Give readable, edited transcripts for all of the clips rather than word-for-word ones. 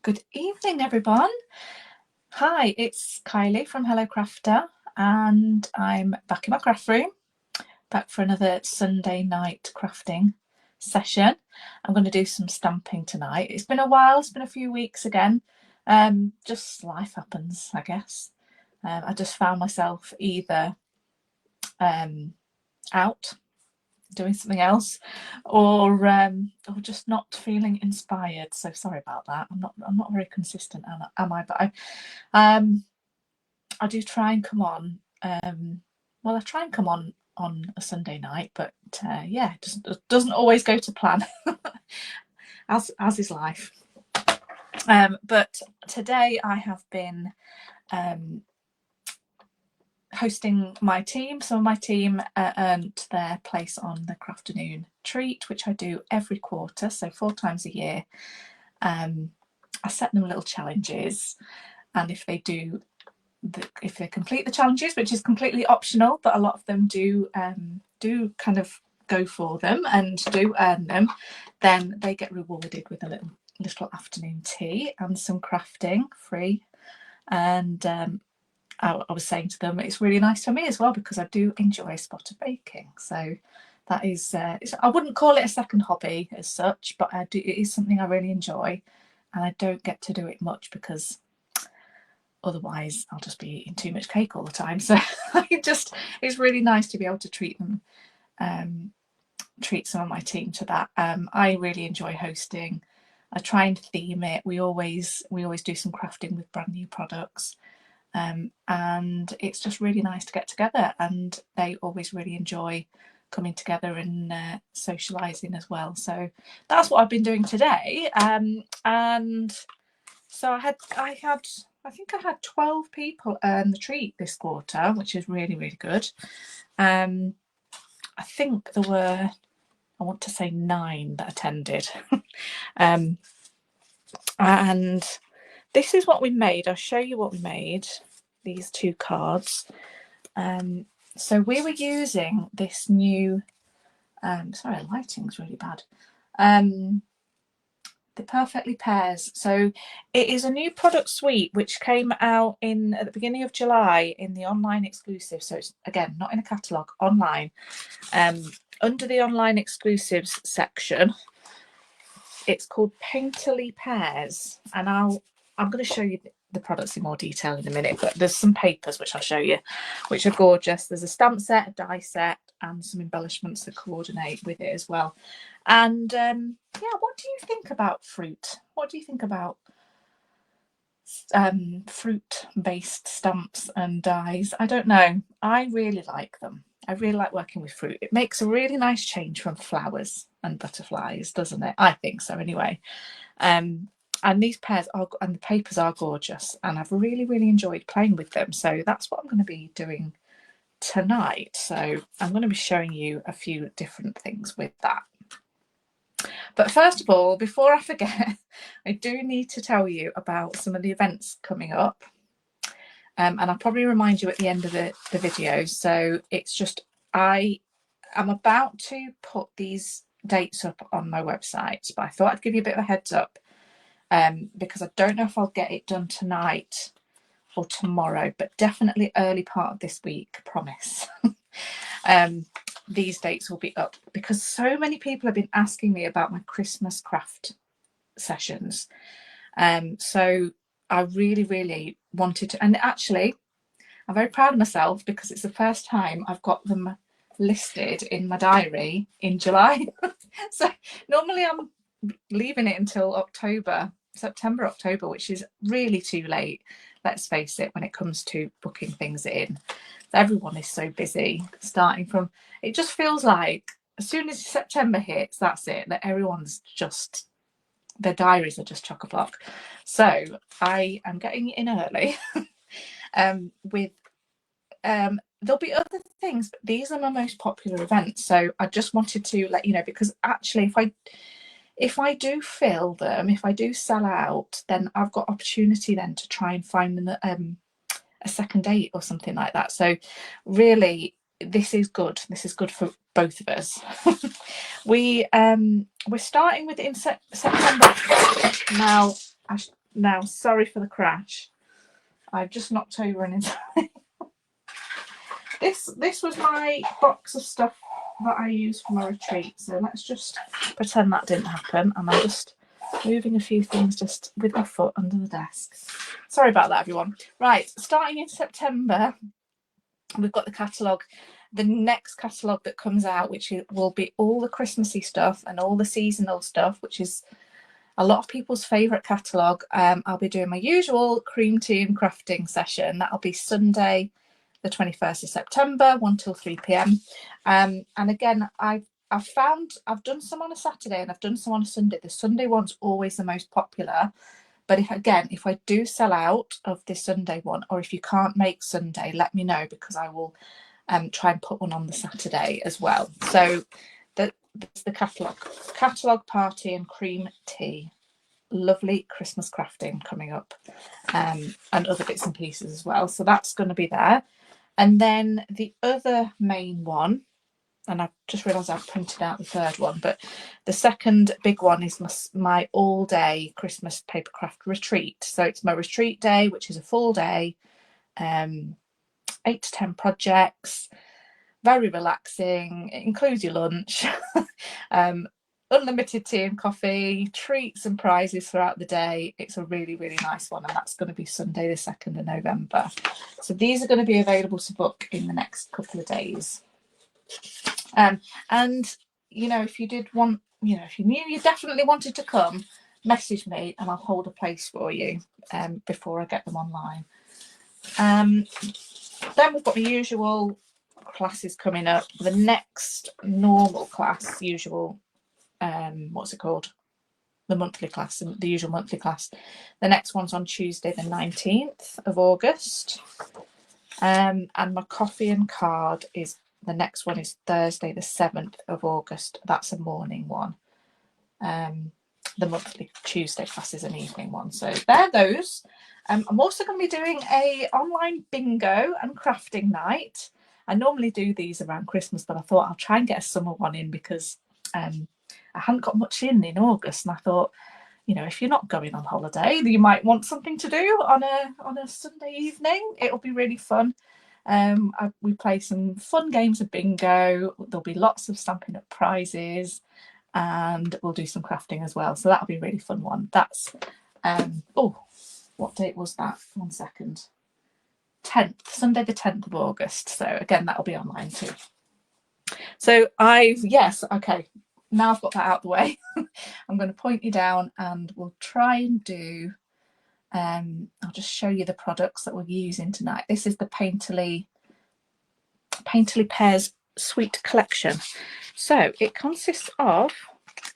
Good evening, everyone. Hi, it's Kylie from Hello Crafter, and I'm back in my craft room, back for another Sunday night crafting session. I'm going to do some stamping tonight. It's been a while, it's been a few weeks again. Just life happens, I guess. I just found myself either out doing something else or just not feeling inspired, so sorry about that. I'm not very consistent, am I? But I do try and come on, I try and come on a Sunday night, but yeah, it doesn't always go to plan. as is life. But today I have been hosting my team. Some of my team earned their place on the Crafternoon treat, which I do every quarter, so 4 times a year. I set them little challenges, and if they complete the challenges, which is completely optional, but a lot of them do kind of go for them and do earn them, then they get rewarded with a little afternoon tea and some crafting free. And I was saying to them, it's really nice for me as well, because I do enjoy a spot of baking. So that is, I wouldn't call it a second hobby as such, but it is something I really enjoy, and I don't get to do it much because otherwise I'll just be eating too much cake all the time. So it's really nice to be able to treat some of my team to that. I really enjoy hosting. I try and theme it. We always do some crafting with brand new products. And it's just really nice to get together, and they always really enjoy coming together and socializing as well. So that's what I've been doing today. And so I think I had 12 people earn the treat this quarter, which is really, really good. I think there were, I want to say 9 that attended. And this is what we made. I'll show you what we made. These 2 cards. So we were using this new, sorry, lighting's really bad. The Perfectly Pears. So it is a new product suite which came out at the beginning of July in the online exclusive. So it's, again, not in a catalogue, online. Under the online exclusives section, it's called Painterly Pears, and I'm going to show you the products in more detail in a minute, but there's some papers which I'll show you, which are gorgeous. There's a stamp set, a die set, and some embellishments that coordinate with it as well. And yeah, what do you think about fruit? What do you think about fruit-based stamps and dies? I don't know. I really like them. I really like working with fruit. It makes a really nice change from flowers and butterflies, doesn't it? I think so anyway. And these pears and the papers are gorgeous, and I've really, really enjoyed playing with them. So that's what I'm going to be doing tonight. So I'm going to be showing you a few different things with that. But first of all, before I forget, I do need to tell you about some of the events coming up. And I'll probably remind you at the end of the video. So it's just, I am about to put these dates up on my website, but I thought I'd give you a bit of a heads up. Because I don't know if I'll get it done tonight or tomorrow, but definitely early part of this week, promise. These dates will be up, because so many people have been asking me about my Christmas craft sessions. So I really, really wanted to, and actually I'm very proud of myself because it's the first time I've got them listed in my diary in July. So normally I'm leaving it until September, October, which is really too late, let's face it, when it comes to booking things in. Everyone is so busy, starting from, it just feels like as soon as September hits, that's it, that everyone's just, their diaries are just chock-a-block. So I am getting in early. There'll be other things, but these are my most popular events. So I just wanted to let you know, because actually if I do fill them, if I do sell out, then I've got opportunity then to try and find them a second date or something like that. So really, this is good. This is good for both of us. We're starting with it in September. Now, Now, sorry for the crash. I've just knocked over an entire... This was my box of stuff that I use for my retreat. So let's just pretend that didn't happen. And I'm just moving a few things just with my foot under the desk. Sorry about that, everyone. Right, starting in September, we've got the catalogue. The next catalogue that comes out, which will be all the Christmassy stuff and all the seasonal stuff, which is a lot of people's favourite catalogue. I'll be doing my usual cream tea and crafting session. That'll be Sunday, the 21st of September, 1 till 3 p.m. And again, I've done some on a Saturday and I've done some on a Sunday. The Sunday one's always the most popular. But if I do sell out of the Sunday one, or if you can't make Sunday, let me know, because I will try and put one on the Saturday as well. So that's the catalogue party and cream tea. Lovely Christmas crafting coming up, and other bits and pieces as well. So that's going to be there. And then the other main one, and I've just realised I've printed out the third one, but the second big one is my all-day Christmas papercraft retreat. So it's my retreat day, which is a full day, 8 to 10 projects, very relaxing. It includes your lunch, unlimited tea and coffee, treats and prizes throughout the day. It's a really, really nice one, and that's going to be Sunday the 2nd of November. So these are going to be available to book in the next couple of days. And if you did want, if you knew you definitely wanted to come, message me and I'll hold a place for you before I get them online. Then we've got the usual classes coming up. The next normal class, usual, what's it called? The monthly class, the usual monthly class. The next one's on Tuesday, the 19th of August. And my coffee and card is, the next one is Thursday, the 7th of August. That's a morning one. The monthly Tuesday class is an evening one. So they're those. I'm also going to be doing a online bingo and crafting night. I normally do these around Christmas, but I thought I'll try and get a summer one in, because I hadn't got much in August, and I thought, if you're not going on holiday, you might want something to do on a Sunday evening. It'll be really fun. We play some fun games of bingo. There'll be lots of Stampin' Up prizes, and we'll do some crafting as well. So that'll be a really fun one. That's what date was that? 1 second. 10th, Sunday the 10th of August. So again, that'll be online too. So okay. Now I've got that out of the way, I'm going to point you down and we'll try and do, I'll just show you the products that we're using tonight. This is the Painterly Pears Sweet Collection. So it consists of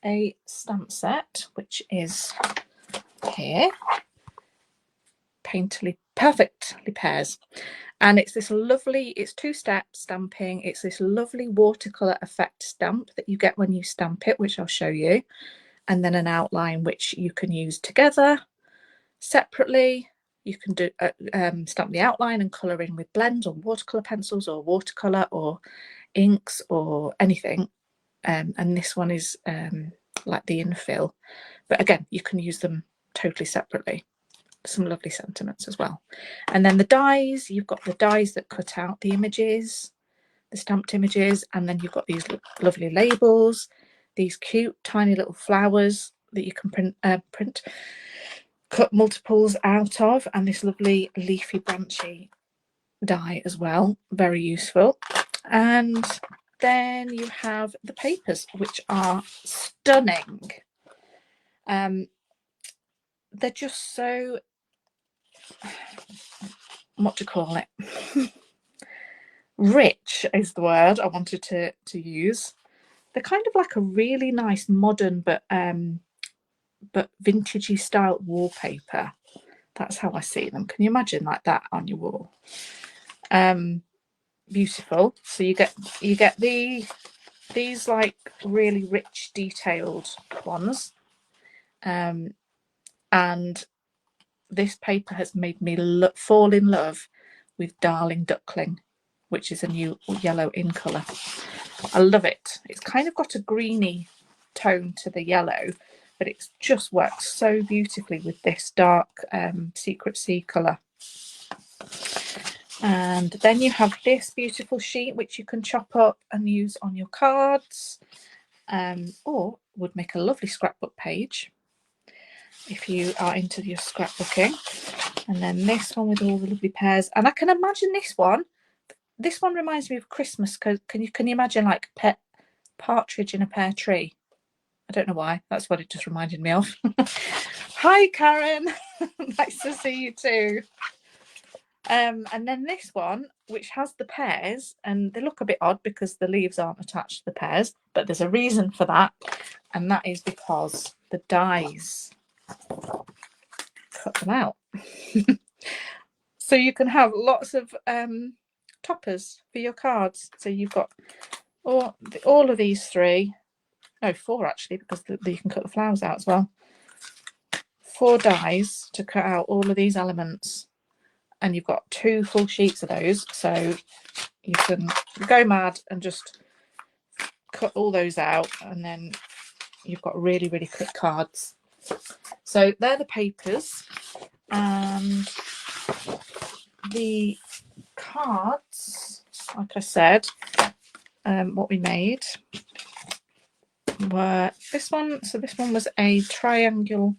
a stamp set, which is here, Perfectly Pears. And it's this lovely, it's 2-step stamping. It's this lovely watercolour effect stamp that you get when you stamp it, which I'll show you. And then an outline, which you can use together, separately. You can do stamp the outline and colour in with blends or watercolour pencils or watercolour or inks or anything. And this one is like the infill. But again, you can use them totally separately. Some lovely sentiments as well. And then the dies, you've got the dies that cut out the images, the stamped images, and then you've got these lovely labels, these cute tiny little flowers that you can cut multiples out of, and this lovely leafy branchy die as well, very useful. And then you have the papers, which are stunning. They're just so, what to call it, rich is the word I wanted to use. They're kind of like a really nice modern but vintagey style wallpaper. That's how I see them. Can you imagine like that on your wall? Beautiful. So you get these like really rich detailed ones, and this paper has made me fall in love with Darling Duckling, which is a new yellow in colour. I love it. It's kind of got a greeny tone to the yellow, but it's just worked so beautifully with this dark Secret Sea colour. And then you have this beautiful sheet which you can chop up and use on your cards, or would make a lovely scrapbook page if you are into your scrapbooking. And then this one with all the lovely pears, and I can imagine this one reminds me of Christmas, because can you imagine like pet partridge in a pear tree? I don't know why, that's what it just reminded me of. Hi Karen. Nice to see you too. And then this one, which has the pears, and they look a bit odd because the leaves aren't attached to the pears, but there's a reason for that, and that is because the dies cut them out. So you can have lots of toppers for your cards. So you've got all of these 3, no 4 actually, because you can cut the flowers out as well. 4 dies to cut out all of these elements, and you've got 2 full sheets of those, so you can go mad and just cut all those out, and then you've got really, really quick cards. So they're the papers, and the cards, like I said, what we made were this one. So this one was a triangle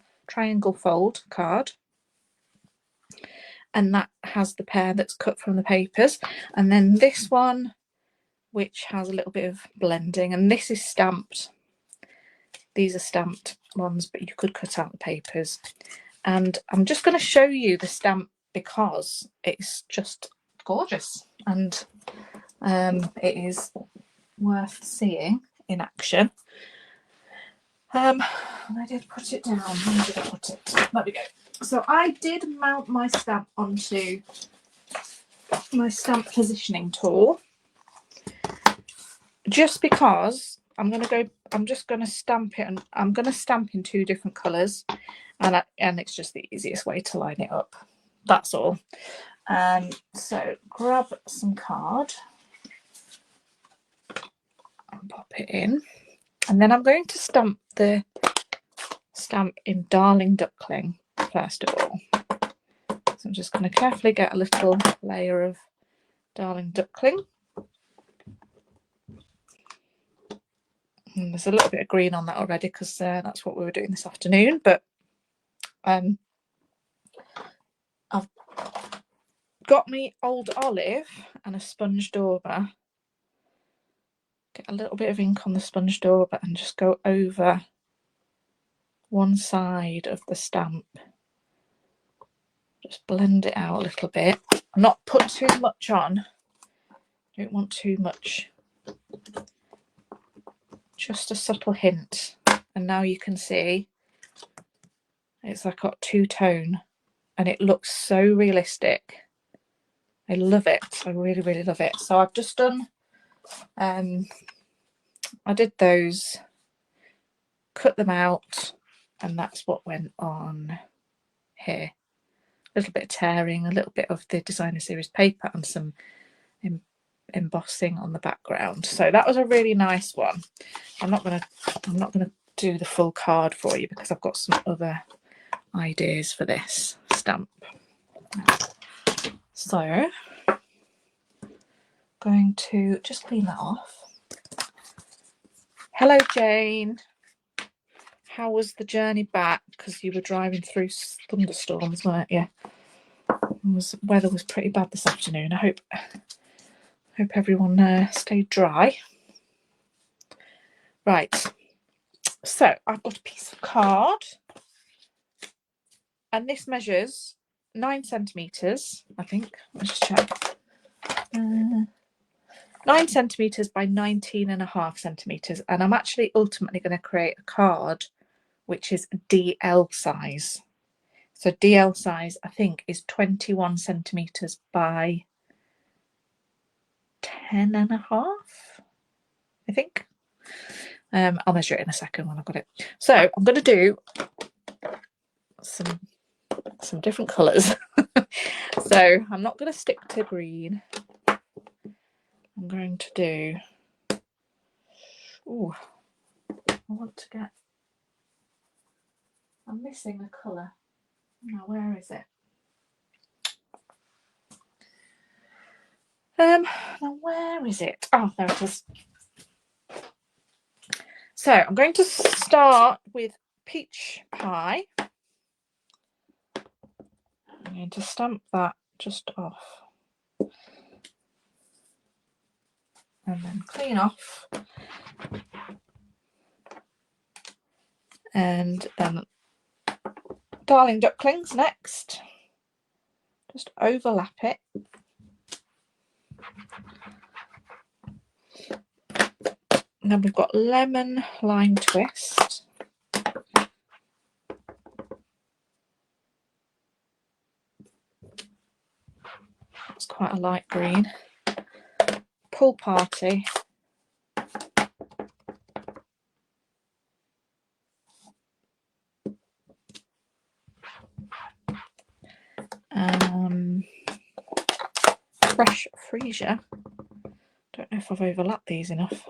fold card, and that has the pear that's cut from the papers. And then this one, which has a little bit of blending, and this is stamped. These are stamped ones, but you could cut out the papers. And I'm just going to show you the stamp because it's just gorgeous, and it is worth seeing in action. I did put it down. Where did I put it? There we go. So I did mount my stamp onto my stamp positioning tool, just because I'm just going to stamp it, and I'm going to stamp in 2 different colours, and it's just the easiest way to line it up. That's all. So grab some card and pop it in, and then I'm going to stamp the stamp in Darling Duckling first of all. So I'm just going to carefully get a little layer of Darling Duckling. And there's a little bit of green on that already because that's what we were doing this afternoon, but I've got me old olive and a sponge dauber. Get a little bit of ink on the sponge dauber and just go over one side of the stamp. Just blend it out a little bit. Not put too much on. Don't want too much. Just a subtle hint. And now you can see it's like got 2-tone, and it looks so realistic. I love it. I really, really love it. So I've just done, I did those, cut them out, and that's what went on here. A little bit of tearing, a little bit of the designer series paper, and some embossing on the background. So that was a really nice one. I'm not gonna do the full card for you because I've got some other ideas for this stamp. So going to just clean that off. Hello Jane, how was the journey back? Because you were driving through thunderstorms, weren't you? Weather was pretty bad this afternoon. I hope everyone stayed dry. Right, so I've got a piece of card, and this measures 9 centimetres, I think. Let's just check. 9 centimetres by 19.5 centimetres, and I'm actually ultimately going to create a card which is DL size. So DL size, I think, is 21 centimetres by 10.5, I think. I'll measure it in a second when I've got it. So I'm going to do some different colours. So I'm not going to stick to green. I'm going to do, I want to get missing a colour. Now, where is it? Now where is it? Oh, there it is. So I'm going to start with peach pie. I'm going to stamp that just off. And then clean off. And then darling ducklings next. Just overlap it. And then we've got lemon lime twist. It's quite a light green. Pool party. Fresh freesia. Don't know if I've overlapped these enough.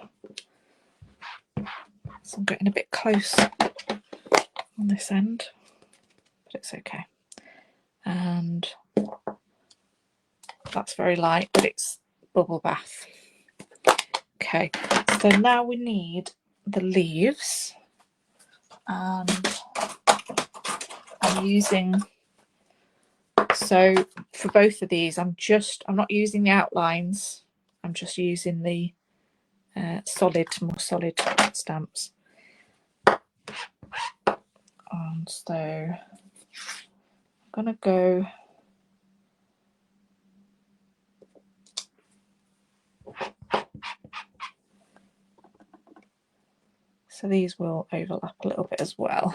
So I'm getting a bit close on this end, but it's okay. And that's very light, but it's bubble bath. Okay, so now we need the leaves, and I'm using, so for both of these I'm not using the outlines, I'm just using the more solid stamps. And so I'm gonna go so these will overlap a little bit as well.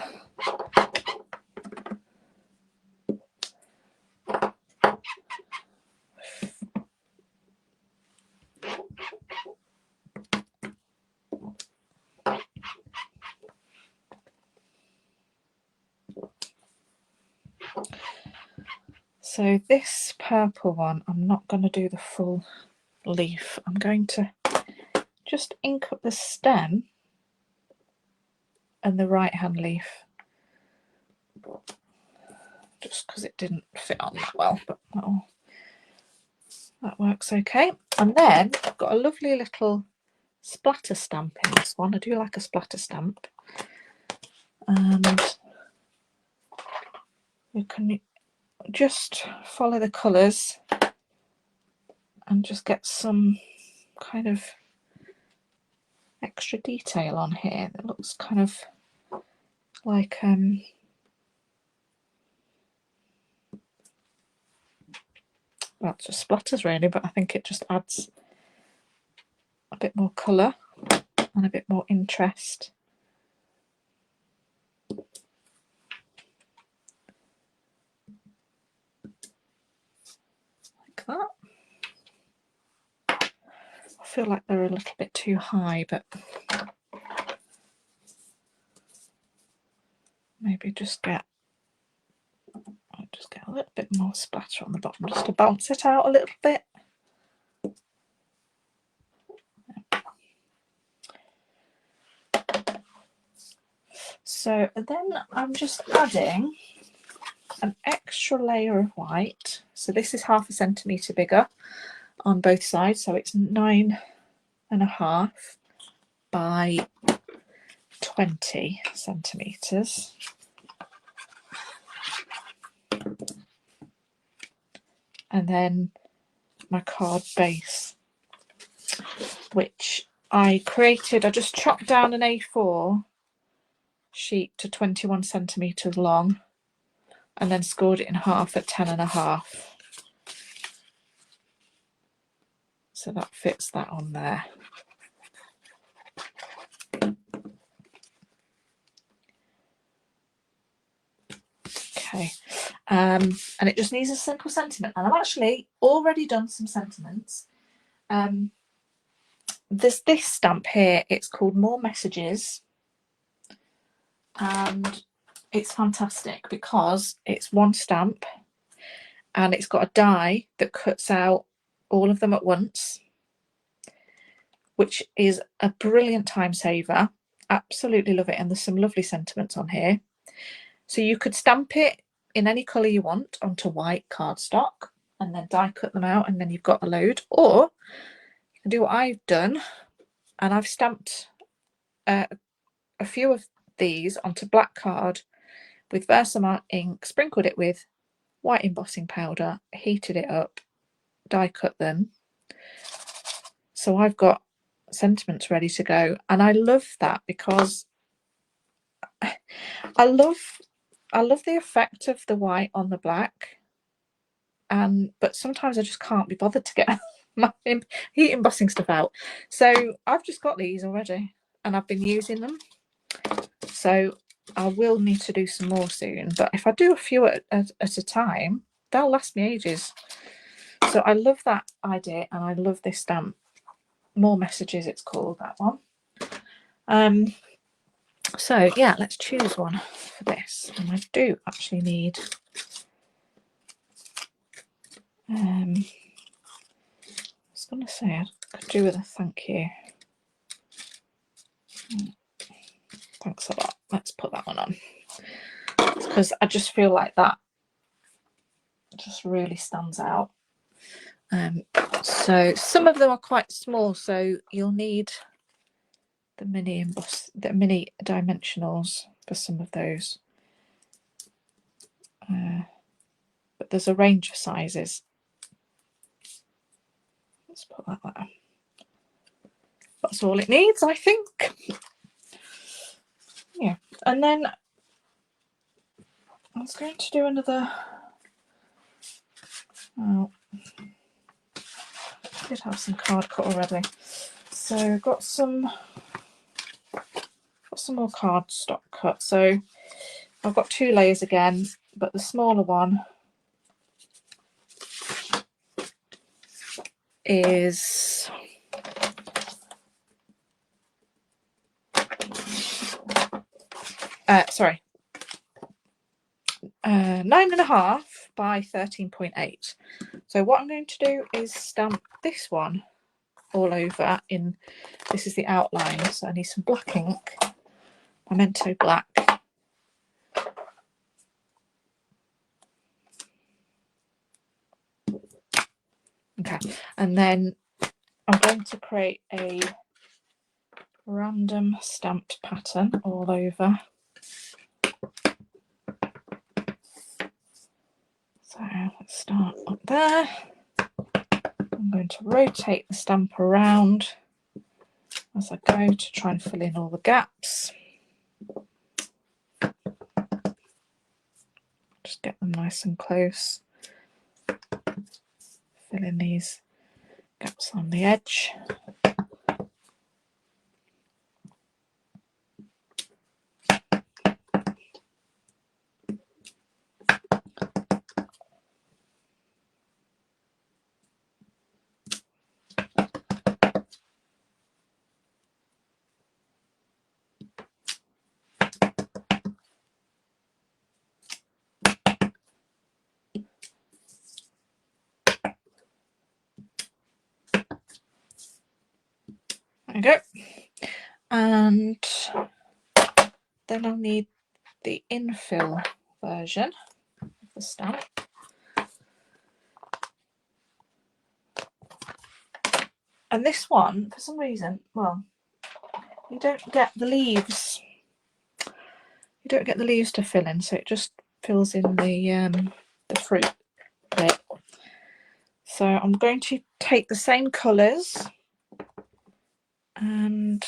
So this purple one, I'm not going to do the full leaf. I'm going to just ink up the stem and the right hand leaf, just because it didn't fit on that well, but that works okay. And then I've got a lovely little splatter stamp in this one. I do like a splatter stamp, and you can just follow the colours and just get some kind of extra detail on here that looks kind of like well, it's just splatters really, but I think it just adds a bit more colour and a bit more interest. Like that. I feel like they're a little bit too high, but maybe just get a little bit more splatter on the bottom just to balance it out a little bit. So then I'm just adding an extra layer of white. So this is 1/2 centimetre bigger on both sides, so it's 9.5 by 20 centimetres. And then my card base, which I just chopped down an A4 sheet to 21 centimetres long and then scored it in half at 10.5. So that fits that on there. Okay, and it just needs a simple sentiment, and I've actually already done some sentiments. There's this stamp here, it's called More Messages, and it's fantastic because it's one stamp and it's got a die that cuts out all of them at once, which is a brilliant time saver. Absolutely love it, and there's some lovely sentiments on here. So you could stamp it in any colour you want onto white cardstock and then die cut them out, and then you've got a load. Or you can do what I've done, and I've stamped a few of these onto black card with Versamark ink, sprinkled it with white embossing powder, heated it up, die cut them. So I've got sentiments ready to go, and I love that because I love the effect of the white on the black, but sometimes I just can't be bothered to get my heat embossing stuff out. So I've just got these already and I've been using them. So I will need to do some more soon, but if I do a few at a time, they'll last me ages. So I love that idea, and I love this stamp. More Messages, it's called, that one. So yeah, let's choose one for this. And I do actually need I was going to say I could do with a thank you. Thanks a lot. Let's put that one on, because I just feel like that just really stands out. So some of them are quite small, so you'll need the mini dimensionals for some of those. But there's a range of sizes. Let's put that there. That's all it needs, I think. Yeah, and then I was going to do another. Oh, I did have some card cut already, so I've got some more cardstock cut. So I've got 2 layers again, but the smaller one is 9.5 by 13.8. So what I'm going to do is stamp this one all over in, this is the outline, so I need some black ink, Memento black. Okay, and then I'm going to create a random stamped pattern all over. So let's start up there. I'm going to rotate the stamp around as I go to try and fill in all the gaps. Just get them nice and close. Fill in these gaps on the edge. There we go. And then I'll need the infill version of the stamp. And this one, for some reason, well, you don't get the leaves. You don't get the leaves to fill in, so it just fills in the fruit bit. So I'm going to take the same colours and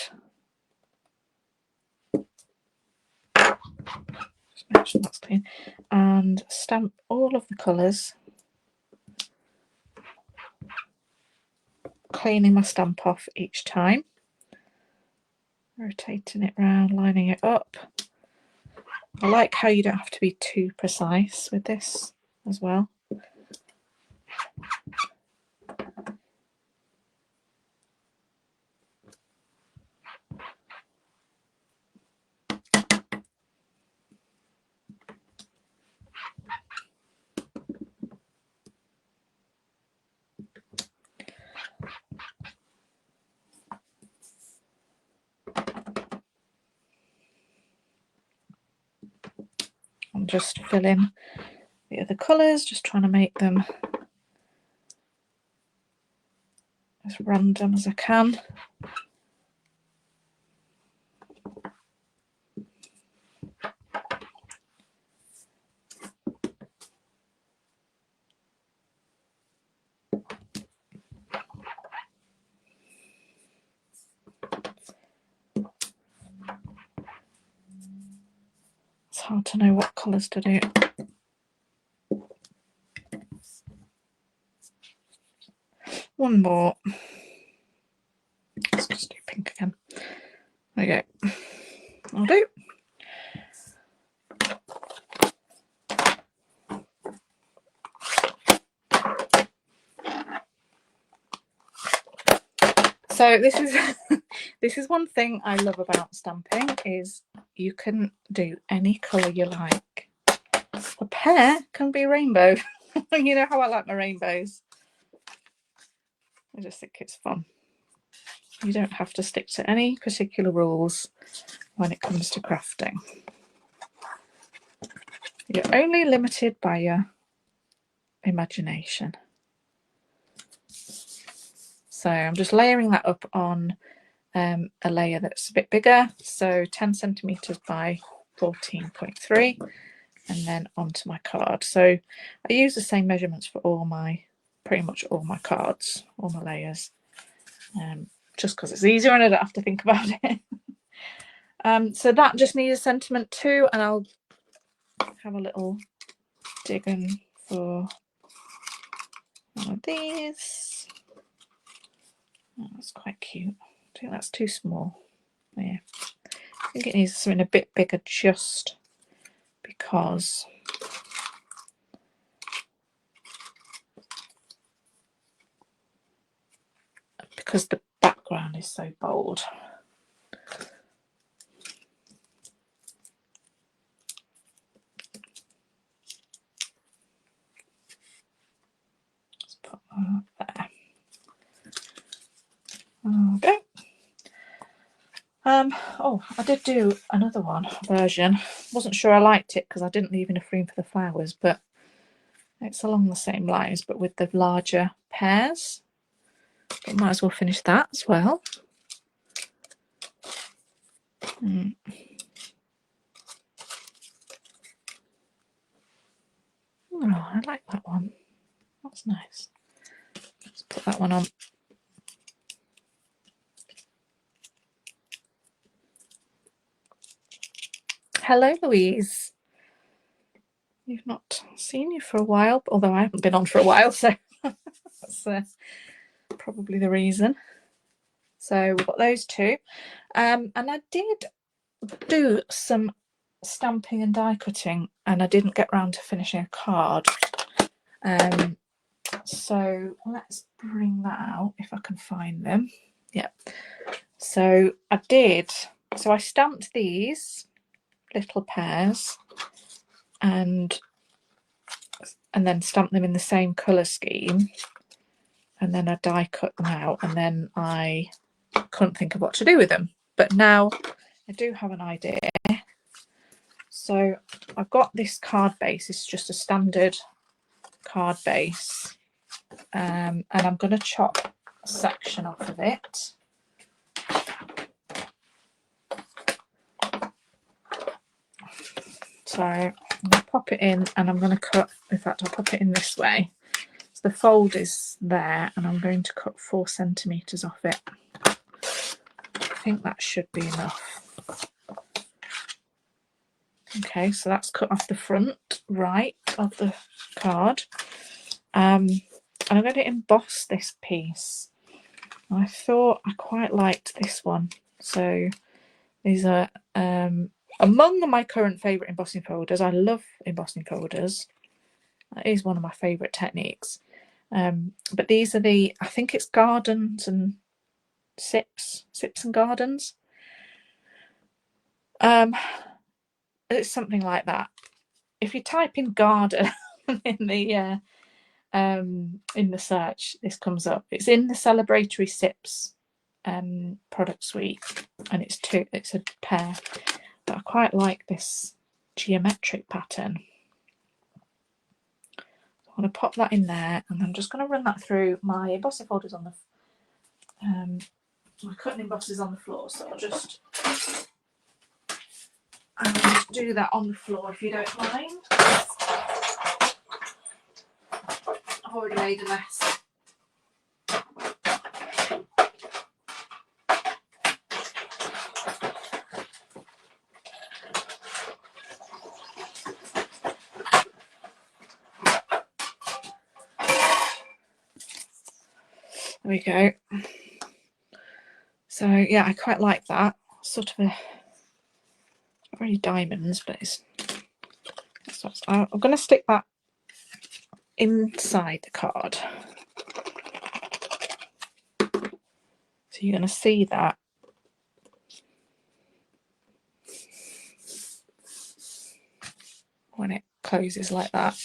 just make sure that's clean, and stamp all of the colours, cleaning my stamp off each time, rotating it round, lining it up. I like how you don't have to be too precise with this as well. just fill in the other colours, just trying to make them as random as I can. It's hard to know what colours to do. One more. Let's just do pink again. There you go. I'll do. So this is this is one thing I love about stamping, is you can do any colour you like. A pear can be rainbow. You know how I like my rainbows. I just think it's fun. You don't have to stick to any particular rules when it comes to crafting. You're only limited by your imagination. So I'm just layering that up on a layer that's a bit bigger, so 10 centimeters by 14.3, and then onto my card. So I use the same measurements for pretty much all my cards, all my layers, just because it's easier and I don't have to think about it. So that just needs a sentiment too, and I'll have a little dig in for one of these. Oh, that's quite cute. I think that's too small. Yeah, I think it needs something a bit bigger, just because the background is so bold. Let's put that there. Okay. Oh, I did do another version. Wasn't sure I liked it because I didn't leave enough room for the flowers, but it's along the same lines, but with the larger pears. But might as well finish that as well. Oh, I like that one. That's nice. Let's put that one on. Hello, Louise. You've not seen you for a while, although I haven't been on for a while, so that's probably the reason. So we've got those two. And I did do some stamping and die cutting, and I didn't get round to finishing a card. So let's bring that out if I can find them. Yeah. So I stamped these little pears and then stamped them in the same colour scheme, and then I die cut them out, and then I couldn't think of what to do with them. But now I do have an idea. So I've got this card base. It's just a standard card base, and I'm going to chop a section off of it. So I'm going to pop it in, and I'm going to cut, in fact I'll pop it in this way. So the fold is there, and I'm going to cut 4 centimeters off it. I think that should be enough. Okay, so that's cut off the front right of the card. And I'm going to emboss this piece. I thought I quite liked this one. So these are among my current favourite embossing folders. I love embossing folders. That is one of my favourite techniques. But these are I think it's Gardens and Sips and Gardens. It's something like that. If you type in garden in the search, this comes up. It's in the Celebratory Sips product suite, and it's a pair. But I quite like this geometric pattern. I'm going to pop that in there, and I'm just going to run that through my embossing folders on the my cutting embossers on the floor. So I'll just do that on the floor if you don't mind. I've already made a mess. There we go. So yeah, I quite like that. Sort of a, not really diamonds, but it's, I'm going to stick that inside the card. So you're going to see that when it closes like that.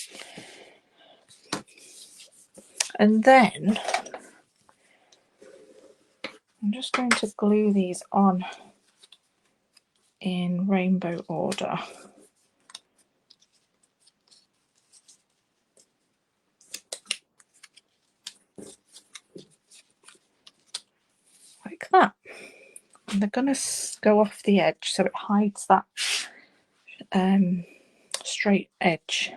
And then I'm just going to glue these on in rainbow order. Like that. And they're going to go off the edge so it hides that straight edge.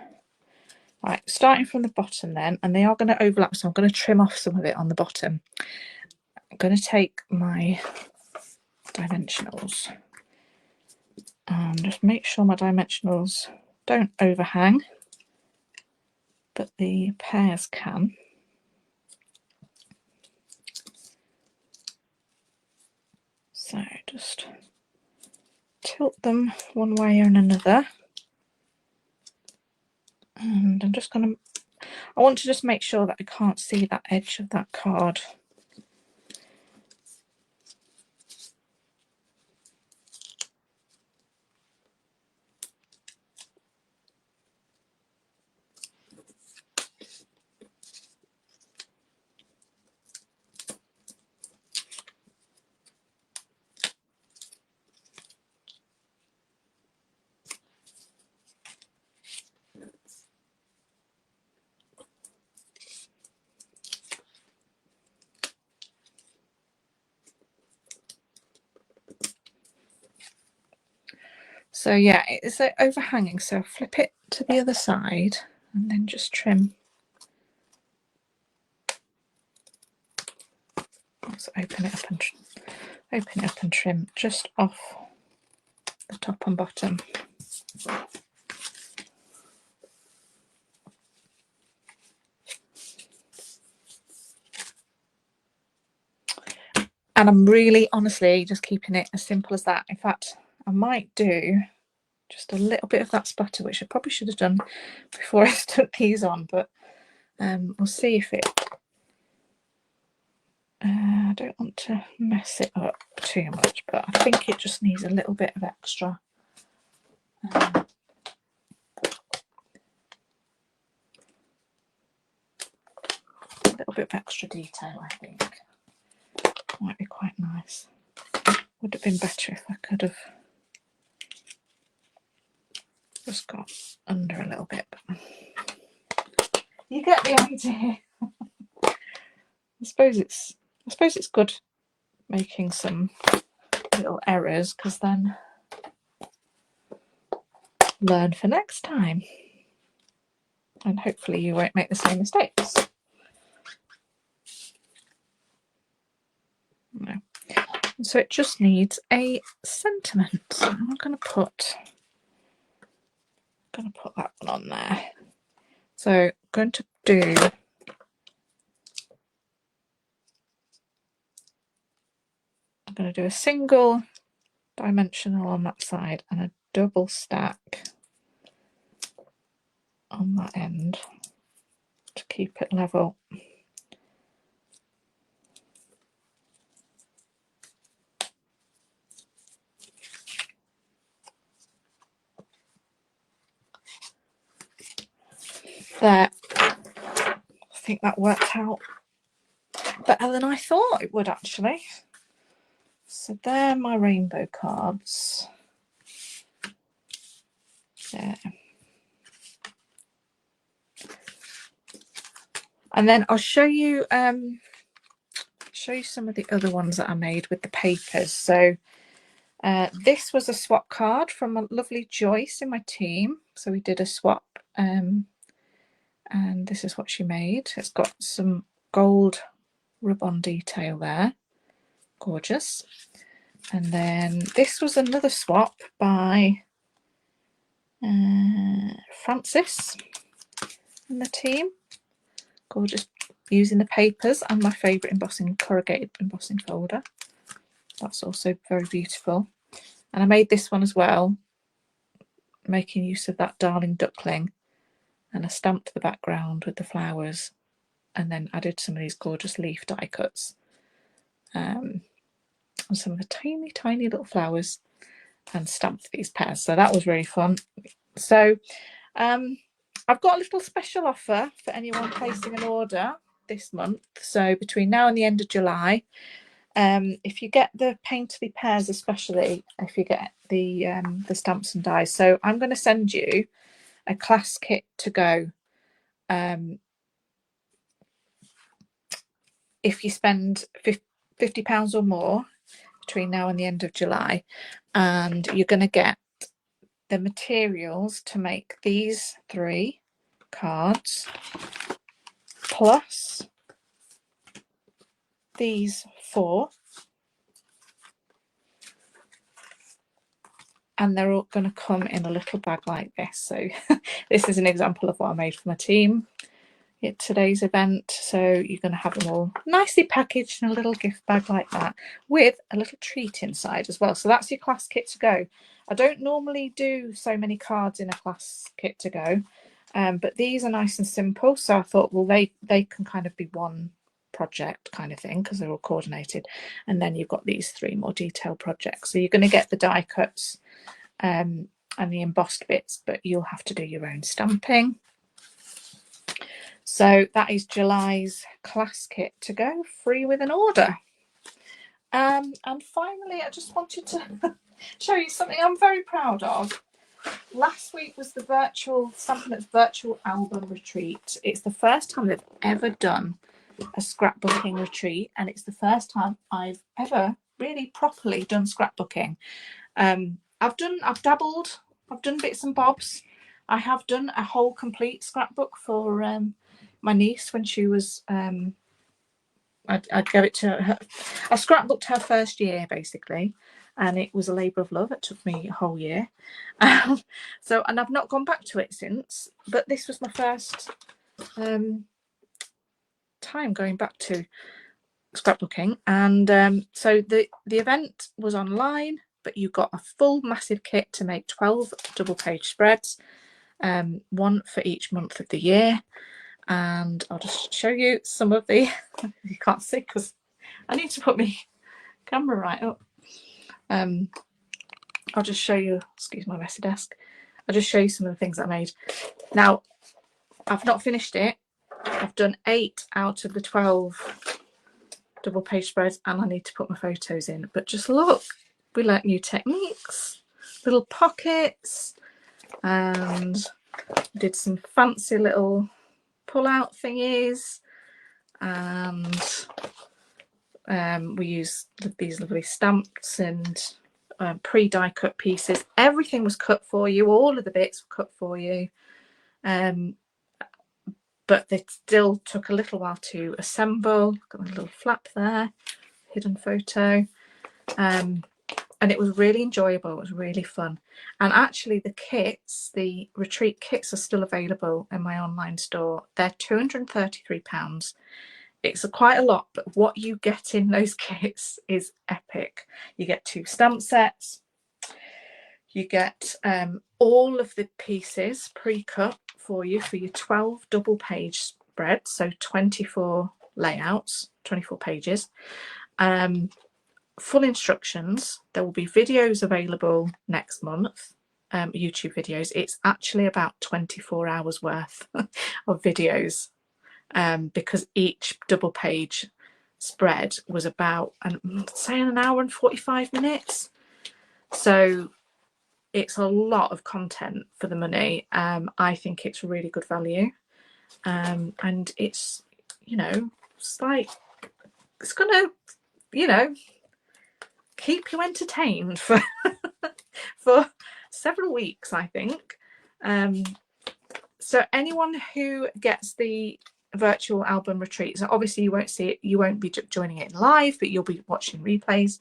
Right, starting from the bottom then, and they are going to overlap, so I'm going to trim off some of it on the bottom. I'm going to take my dimensionals and just make sure my dimensionals don't overhang, but the pears can. So just tilt them one way or another. And I'm just going to, I want to just make sure that I can't see that edge of that card. So yeah, it's overhanging, so flip it to the other side and then just trim. Let's open it up and trim just off the top and bottom. And I'm really honestly just keeping it as simple as that. In fact, I might do just a little bit of that splatter, which I probably should have done before I stuck these on, but we'll see if it, I don't want to mess it up too much, but I think it just needs a little bit of extra. A little bit of extra detail, I think. Might be quite nice. Would have been better if I could have just got under a little bit. But you get the idea. I suppose it's good making some little errors, because then learn for next time, and hopefully you won't make the same mistakes. No. So it just needs a sentiment. So I'm going to put that one on there. So I'm going to do a single dimensional on that side and a double stack on that end to keep it level. There. I think that worked out better than I thought it would, actually. So they're my rainbow cards. There. And then I'll show you some of the other ones that I made with the papers. So this was a swap card from a lovely Joyce in my team. So we did a swap, and this is what she made. It's got some gold rub-on detail there, gorgeous. And then this was another swap by Francis and the team, gorgeous, using the papers and my favourite embossing, corrugated embossing folder. That's also very beautiful. And I made this one as well, making use of that Darling Duckling, and I stamped the background with the flowers and then added some of these gorgeous leaf die cuts, and some of the tiny little flowers, and stamped these pears. So that was really fun. So I've got a little special offer for anyone placing an order this month. So between now and the end of July, if you get the Painterly Pears, especially if you get the stamps and dies, so I'm going to send you a class kit to go if you spend £50 or more between now and the end of July, and you're going to get the materials to make these 3 cards plus these 4, and they're all going to come in a little bag like this. So this is an example of what I made for my team at today's event. So you're going to have them all nicely packaged in a little gift bag like that, with a little treat inside as well. So that's your class kit to go. I don't normally do so many cards in a class kit to go, but these are nice and simple. So I thought, well, they can kind of be one project kind of thing because they're all coordinated. And then you've got these 3 more detailed projects. So you're going to get the die cuts and the embossed bits, but you'll have to do your own stamping. So that is July's class kit to go, free with an order. And finally, I just wanted to show you something I'm very proud of. Last week was the virtual Stampin' Up's virtual album retreat. It's the first time they've ever done a scrapbooking retreat, and it's the first time I've ever really properly done scrapbooking. I've dabbled, I've done bits and bobs. I have done a whole complete scrapbook for my niece when she was I'd give it to her. I scrapbooked her first year basically, and it was a labour of love. It took me a whole year. So, and I've not gone back to it since, but this was my first time going back to scrapbooking. And so the event was online, but you got a full massive kit to make 12 double page spreads, 1 for each month of the year. And I'll just show you some of the you can't see because I need to put my camera right up. I'll just show you, excuse my messy desk, I'll just show you some of the things I made. Now, I've not finished it. I've done 8 out of the 12 double page spreads, and I need to put my photos in. But just look, we learnt new techniques, little pockets, and did some fancy little pull-out thingies, and we used these lovely stamps and pre-die cut pieces. Everything was cut for you, all of the bits were cut for you, but they still took a little while to assemble. Got a little flap there, hidden photo, and it was really enjoyable. It was really fun. And actually the kits, the retreat kits, are still available in my online store. They're £233. It's quite a lot, but what you get in those kits is epic. You get 2 stamp sets. You get all of the pieces pre-cut for you for your 12 double page spreads, so 24 layouts, 24 pages. Full instructions. There will be videos available next month, YouTube videos. It's actually about 24 hours worth of videos, because each double page spread was about, say, an hour and 45 minutes. So it's a lot of content for the money. I think it's really good value, and it's, you know, it's like it's gonna, you know, keep you entertained for for several weeks, I think. So anyone who gets the virtual album retreat, so obviously you won't see it, you won't be joining it live, but you'll be watching replays.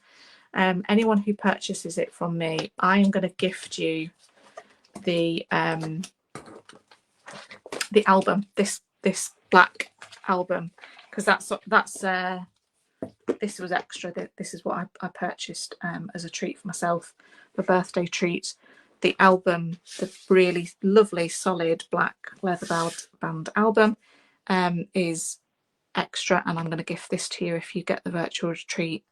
Anyone who purchases it from me, I am going to gift you the album, this black album, because that's this was extra. This is what I purchased as a treat for myself, for birthday treat. The album, the really lovely solid black leather bound album, is extra, and I'm going to gift this to you if you get the virtual retreat.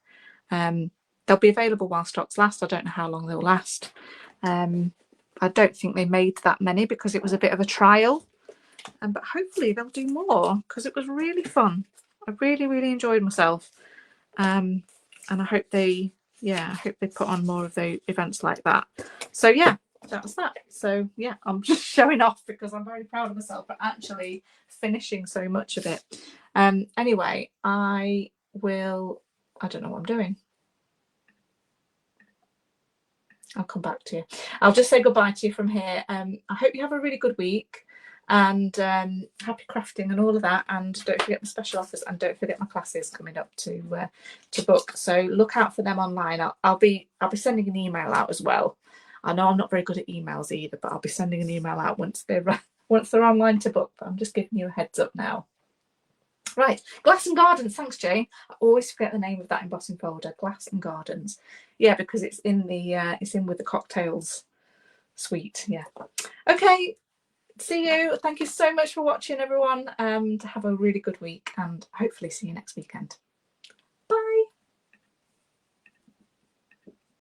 They'll be available while stocks last. I don't know how long they'll last. I don't think they made that many because it was a bit of a trial, but hopefully they'll do more because it was really fun. I really enjoyed myself, and I hope they put on more of the events like that. So yeah, that's that. So yeah, I'm just showing off because I'm very proud of myself for actually finishing so much of it. Anyway, I don't know what I'm doing. I'll come back to you. I'll just say goodbye to you from here. I hope you have a really good week, and happy crafting and all of that. And don't forget the special offers, and don't forget my classes coming up to book. So look out for them online. I'll be sending an email out as well. I know I'm not very good at emails either, but I'll be sending an email out once they're online to book. But I'm just giving you a heads up now. Right, Glass and Gardens. Thanks, Jay. I always forget the name of that embossing folder. Glass and Gardens. Yeah, because it's in with the cocktails suite. Yeah. Okay. See you. Thank you so much for watching, everyone. And have a really good week. And hopefully see you next weekend.